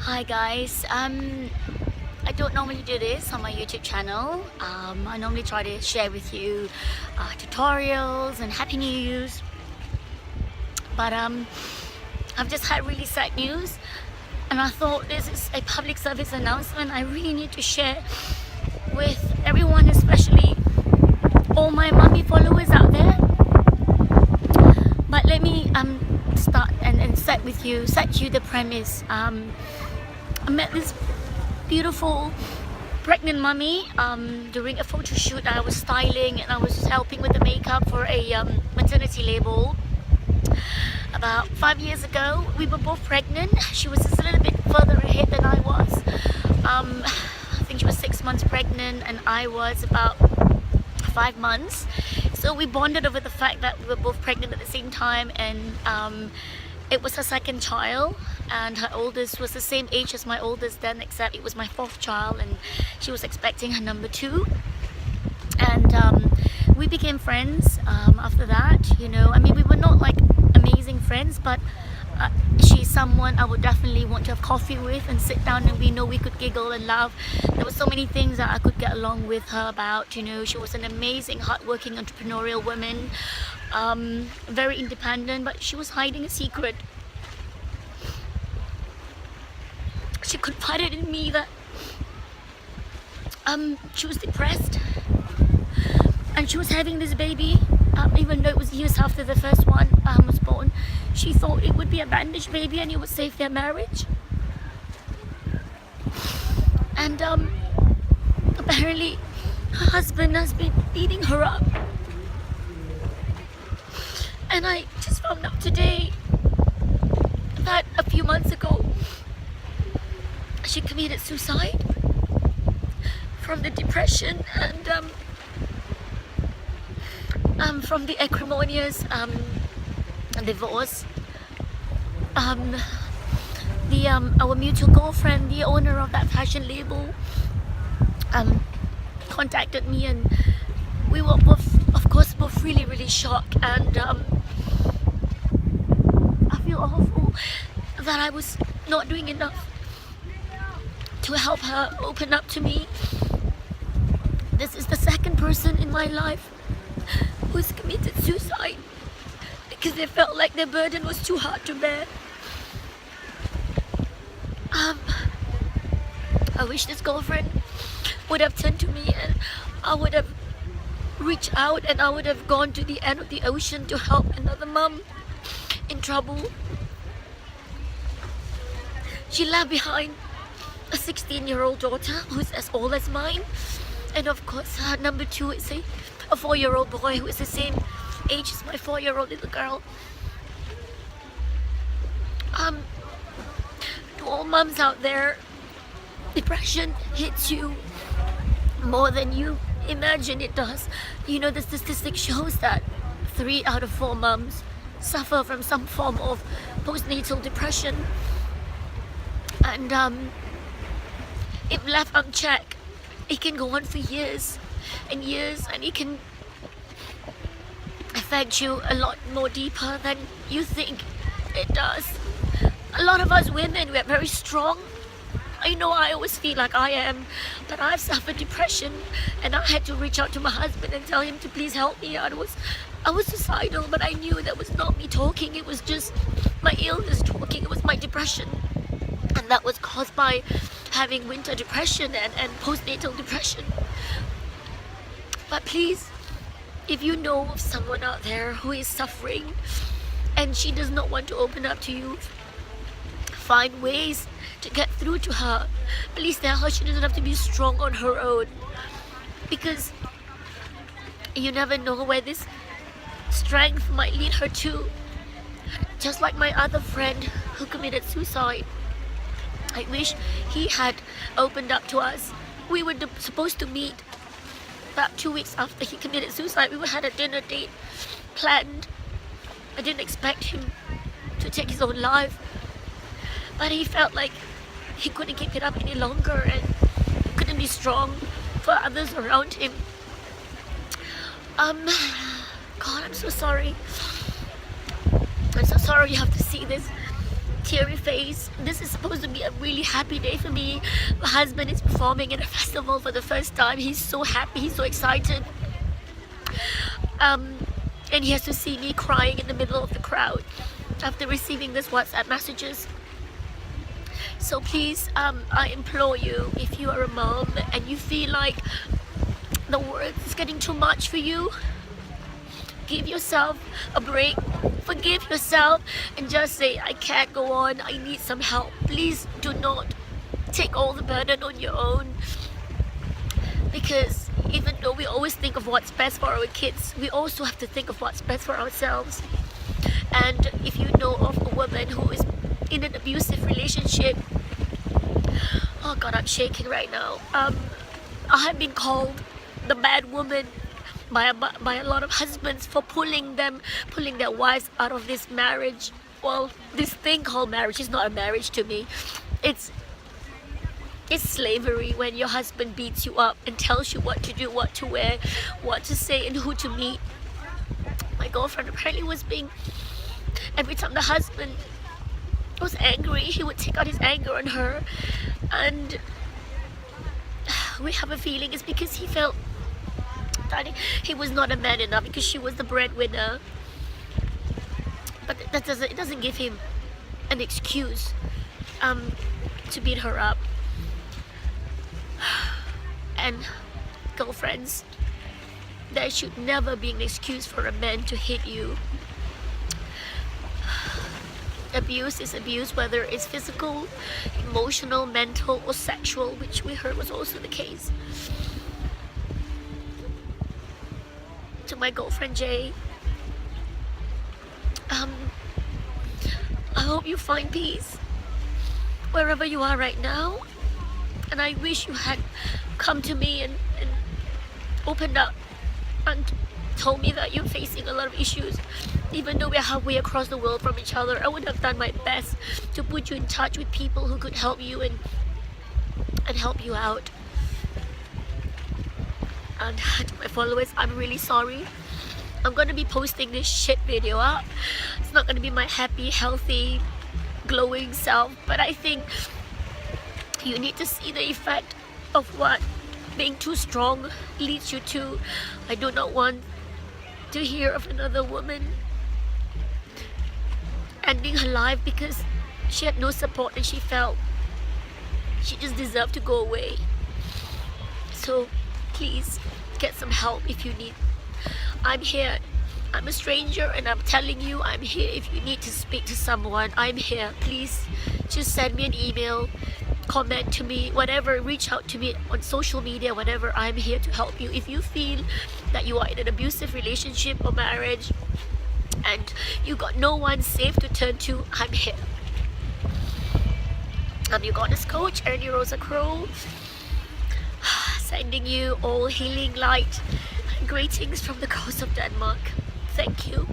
Hi guys, I don't normally do this on my YouTube channel. I normally try to share with you tutorials and happy news, but I've just had really sad news, and I thought this is a public service announcement I really need to share with everyone, especially all my mommy followers out there. But let me start and set you the premise. I met this beautiful pregnant mummy during a photo shoot. I was styling and I was helping with the makeup for a maternity label. About 5 years ago, we were both pregnant. She was just a little bit further ahead than I was. I think she was 6 months pregnant and I was about 5 months. So we bonded over the fact that we were both pregnant at the same time, and it was her second child, and her oldest was the same age as my oldest then, except it was my fourth child and she was expecting her number 2. And we became friends after that. You know, I mean, we were not like amazing friends, but she's someone I would definitely want to have coffee with and sit down, and we know we could giggle and laugh. There were so many things that I could get along with her about. You know, she was an amazing, hardworking, entrepreneurial woman, very independent, but she was hiding a secret. She confided in me that she was depressed and she was having this baby, even though it was years after the first one was born. She thought it would be a bandage baby and it would save their marriage. And apparently her husband has been beating her up. And I just found out today that a few months ago she committed suicide from the depression and from the acrimonious divorce. Our mutual girlfriend, the owner of that fashion label, contacted me, and we were both, of course, really shocked. And I feel awful that I was not doing enough to help her open up to me. This is the second person in my life who's committed suicide because they felt like their burden was too hard to bear. I wish this girlfriend would have turned to me, and I would have reached out, and I would have gone to the end of the ocean to help another mom in trouble. She left behind a 16-year-old daughter who's as old as mine, and of course her number 2 is a 4-year-old boy who is the same age as my 4-year-old little girl. To all moms out there, depression hits you more than you imagine it does. You know, the statistic shows that 3 out of 4 moms suffer from some form of postnatal depression, and if left unchecked, it can go on for years and years, and it can affect you a lot more deeper than you think it does. A lot of us women, we are very strong. I know I always feel like I am, but I've suffered depression, and I had to reach out to my husband and tell him to please help me. I was suicidal, but I knew that was not me talking. It was just my illness talking. It was my depression, and that was caused by having winter depression and postnatal depression. But please, if you know of someone out there who is suffering and she does not want to open up to you, find ways to get through to her. Please tell her she doesn't have to be strong on her own, because you never know where this strength might lead her to. Just like my other friend who committed suicide, I wish he had opened up to us. We were supposed to meet about 2 weeks after he committed suicide. We had a dinner date planned. I didn't expect him to take his own life, but he felt like he couldn't keep it up any longer and couldn't be strong for others around him. God, I'm so sorry. I'm so sorry you have to see this teary face. This is supposed to be a really happy day for me. My husband is performing at a festival for the first time. He's so happy, he's so excited. And he has to see me crying in the middle of the crowd after receiving this WhatsApp messages. So please, I implore you, if you are a mom and you feel like the world is getting too much for you, give yourself a break, forgive yourself, and just say, I can't go on, I need some help. Please do not take all the burden on your own, because even though we always think of what's best for our kids, we also have to think of what's best for ourselves. And if you know of a woman who is in an abusive relationship, oh God, I'm shaking right now. I have been called the bad woman by a lot of husbands for pulling their wives out of this marriage. Well, this thing called marriage is not a marriage to me. It's slavery when your husband beats you up and tells you what to do, what to wear, what to say, and who to meet. My girlfriend apparently was being, every time the husband was angry, he would take out his anger on her, and we have a feeling it's because he felt that he was not a man enough because she was the breadwinner. But it doesn't give him an excuse to beat her up. And girlfriends, there should never be an excuse for a man to hit you. Abuse is abuse, whether it's physical, emotional, mental, or sexual, which we heard was also the case. To my girlfriend Jay, I hope you find peace wherever you are right now, and I wish you had come to me and opened up and told me that you're facing a lot of issues. Even though we're halfway across the world from each other, I would have done my best to put you in touch with people who could help you and help you out. And to my followers, I'm really sorry. I'm gonna be posting this shit video up. It's not gonna be my happy, healthy, glowing self, but I think you need to see the effect of what being too strong leads you to. I do not want to hear of another woman ending her life because she had no support and she felt she just deserved to go away. So please get some help if you need. I'm here. I'm a stranger and I'm telling you, I'm here if you need to speak to someone. I'm here. Please just send me an email, comment to me, whatever, reach out to me on social media, whatever. I'm here to help you. If you feel that you are in an abusive relationship or marriage and you got no one safe to turn to, I'm here. I'm your goddess coach, Ernie Rosa Crow, sending you all healing light and greetings from the coast of Denmark. Thank you.